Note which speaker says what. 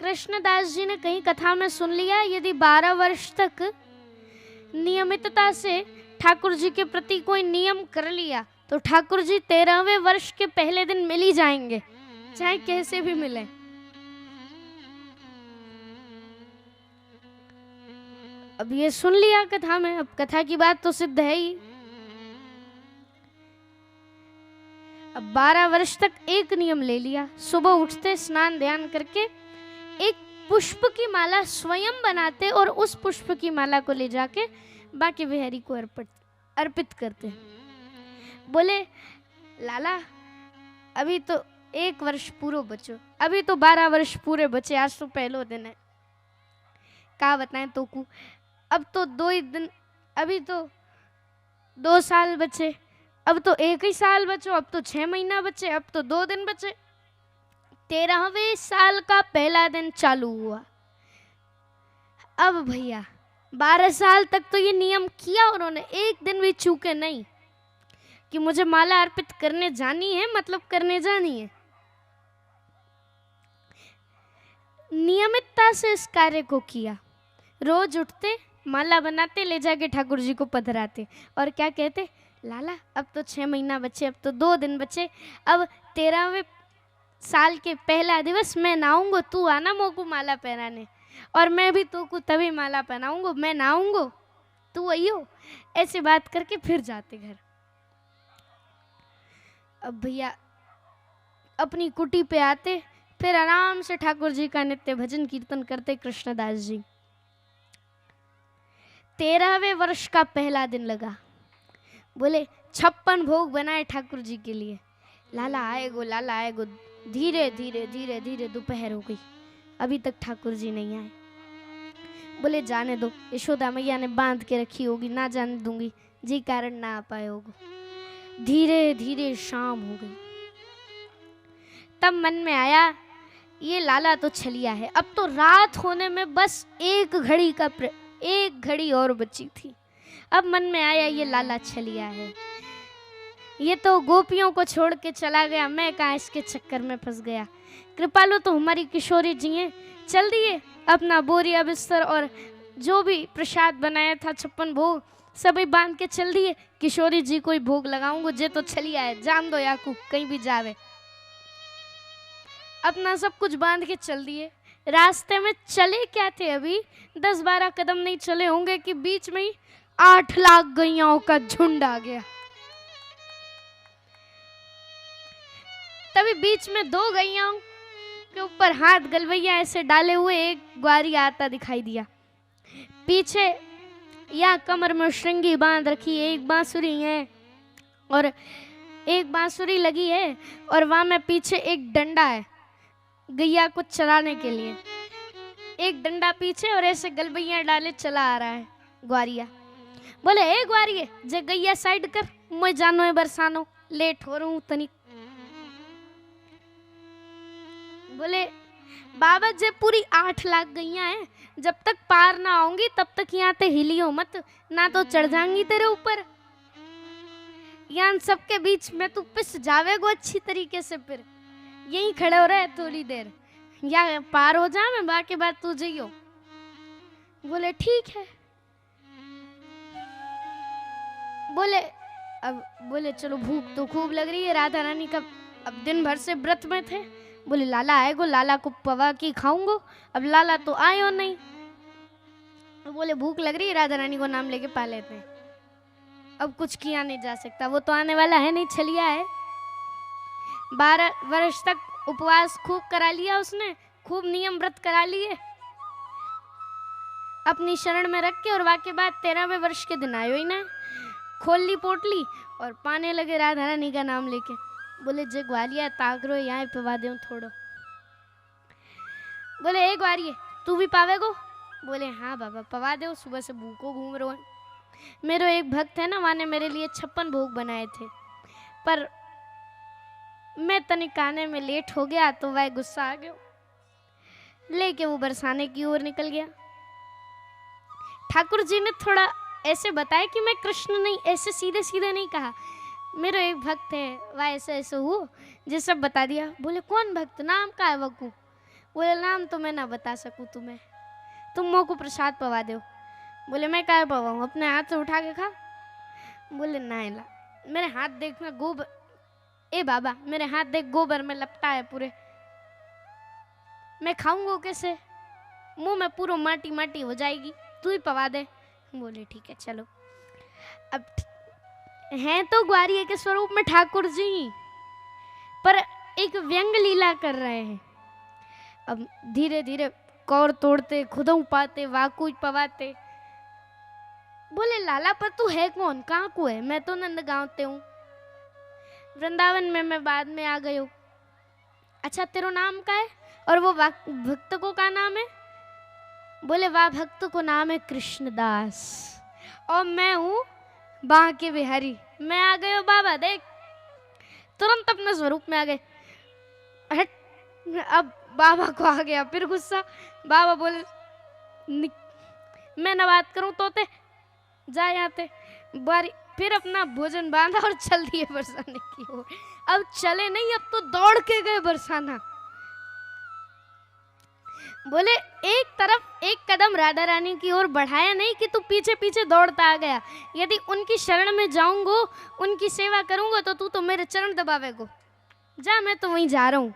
Speaker 1: कृष्णदास जी ने कहीं कथा में सुन लिया, यदि 12 वर्ष तक नियमितता से ठाकुर जी के प्रति कोई नियम कर लिया तो ठाकुर जी 13वें वर्ष के पहले दिन मिल ही जाएंगे, चाहे कैसे भी मिले। अब ये सुन लिया कथा में, अब कथा की बात तो सिद्ध है ही। अब 12 वर्ष तक एक नियम ले लिया, सुबह उठते स्नान ध्यान करके एक पुष्प की माला स्वयं बनाते और उस पुष्प की माला को ले जाके बांके बिहारी को अर्पित करते। बोले लाला अभी तो 1 वर्ष पूरा बचो, अभी तो 12 वर्ष पूरे बचे, आज तो पहलो दिन है। क्या बताएं तो को, अब तो 2 ही दिन, अभी तो 2 साल बचे, अब तो 1 ही साल बचो, अब तो 6 महीना बचे, अब तो 2 दिन बचे। 13वें साल का पहला दिन चालू हुआ। अब भैया 12 साल तक तो ये नियम किया उन्होंने, एक दिन भी चूके नहीं कि मुझे माला अर्पित करने जानी है, मतलब करने जानी है। नियमितता से इस कार्य को किया, रोज उठते माला बनाते, ले जाके ठाकुर जी को पधराते और क्या कहते, लाला अब तो 6 महीना बचे, अब तो 2 दिन बचे, अब 13वें साल के पहला दिवस मैं नहाऊंगा, तू आना मोको माला पहनाने, और मैं भी तू को तभी माला पहनाऊंगा, मैं नहाऊंगा तू आइयो। ऐसे बात करके फिर जाते घर। अब भैया अपनी कुटी पे आते, फिर आराम से ठाकुर जी का नित्य भजन कीर्तन करते कृष्णदास जी। 13वें वर्ष का पहला दिन लगा, बोले 56 भोग बनाए ठाकुर जी के लिए। लाला आएगो, लाला आएगो। धीरे धीरे धीरे धीरे दोपहर हो गई, अभी तक ठाकुर जी नहीं आए। बोले जाने दो, यशोदा मैया ने बांध के रखी होगी, ना जाने दूंगी, जी कारण ना आ पाए होगा। धीरे धीरे शाम हो गई, तब मन में आया ये लाला तो छलिया है, अब तो रात होने में बस 1 घड़ी और बची थी। अब मन में आया ये लाला छलिया है, ये तो गोपियों को छोड़ के चला गया, मैं कहाँ इसके चक्कर में फंस गया। कृपालु तो हमारी किशोरी जी हैं, चल दिए अपना बोरिया बिस्तर और जो भी प्रसाद बनाया था 56 भोग सभी बांध के चल दिए। किशोरी जी को ही भोग लगाऊंगा, जे तो छलिया है, जान दो याकू कहीं भी जावे। अपना सब कुछ बांध के चल दिए। रास्ते में चले क्या थे, अभी 10-12 कदम नहीं चले होंगे कि बीच में ही 8 लाख गैयाओं का झुंड आ गया। तभी बीच में 2 गैयाओं के ऊपर हाथ गलवैया ऐसे डाले हुए एक ग्वारी आता दिखाई दिया। पीछे या कमर में श्रृंगी बांध रखी, एक बांसुरी है और एक बांसुरी लगी है, और वहां में पीछे एक डंडा है गैया को चलाने के लिए। एक डंडा पीछे और ऐसे गलबैया डाले चला आ रहा है ग्वारिया। बोले ए ग्वारिये, जे गैया साइड कर, मैं जानो है बरसानो, लेट हो रहा हूँ तनिक। बोले बाबा जे पूरी 8 लाख गैया हैं, जब तक पार ना आऊंगी तब तक यहाँ ते हिलियो मत, ना तो चढ़ जाऊंगी तेरे ऊपर। यहाँ सबके बीच में तू पिस जावेगो अच्छी तरीके से, फिर यहीं खड़े हो रहे थोड़ी देर, या पार हो जा, मैं बाकी बात तू जइयो। बोले ठीक है। बोले चलो भूख तो खूब लग रही है, राधा रानी का अब दिन भर से व्रत में थे। बोले लाला आएगो, लाला को पवा की खाऊंगो, अब लाला तो आयो नहीं। बोले भूख लग रही है, राधा रानी को नाम लेके पा लेते हैं, अब कुछ किया नहीं जा सकता, वो तो आने वाला है नहीं, छलिया है। 12 वर्ष तक उपवास खूब करा लिया उसने, खूब नियम व्रत करा लिए अपनी शरण में रख के, और वाके बाद 13वें वर्ष के दिन आयो ही ना, खोल ली पोटली और पाने लगे राधा रानी का नाम लेके। बोले जे ग्वालिया ताकरो यहाँ पवा दे थोड़ो। बोले ए ग्वारिये तू भी पावेगो? बोले हाँ बाबा पवा दो, सुबह से भूखो घूम रहो। मेरा एक भक्त है ना, माने मेरे लिए 56 भोग बनाए थे, पर मैं तनिक आने में लेट हो गया तो वह गुस्सा आ गया, लेके वो बरसाने की ओर निकल गया। ठाकुर जी ने थोड़ा ऐसे बताया कि मैं कृष्ण नहीं, ऐसे सीधे सीधे नहीं कहा, मेरा एक भक्त है वह ऐसे ऐसे हो, ये सब बता दिया। बोले कौन भक्त, नाम का है वकू? बोले नाम तो मैं ना बता सकूं तुम्हें, तुम मोह को प्रसाद पवा दो। बोले मैं क्या पवाऊं, अपने हाथ से उठा के खा। बोले ना ला, मेरे हाथ देखना गोबर, ए बाबा मेरे हाथ देख गोबर में लपटा है पूरे, मैं खाऊंगा कैसे, मुंह में पूरा माटी माटी हो जाएगी, तू ही पवा दे। बोले ठीक है चलो। अब हैं तो ग्वारिये के स्वरूप में ठाकुर जी, पर एक व्यंग लीला कर रहे हैं। अब धीरे धीरे कौर तोड़ते, खुदों पाते, वाकू पवाते। बोले लाला पर तू है कौन, कहाँ को है? मैं तो नंदगांव ते हूँ, वृंदावन में मैं बाद में आ गई हूँ। अच्छा तेरो नाम का है? और वो भक्त को का नाम है? बोले वाह भक्त को नाम है कृष्णदास, और मैं हूँ बांके बिहारी। मैं आ गए हो बाबा, देख तुरंत अपने स्वरूप में आ गए। हट, अब बाबा को आ गया फिर गुस्सा। बाबा बोले मैं न बात करूं तोते, जा आते बारी। फिर अपना भोजन बांधा और चल दिए बरसाने की ओर। अब चले नहीं, अब तो दौड़ के गए बरसाना। बोले एक तरफ एक कदम राधा रानी की ओर बढ़ाया नहीं कि तू पीछे पीछे दौड़ता आ गया। यदि उनकी शरण में जाऊंगो, उनकी सेवा करूंगा तो तू तो मेरे चरण दबावेगो। जा मैं तो वहीं जा रहा हूं।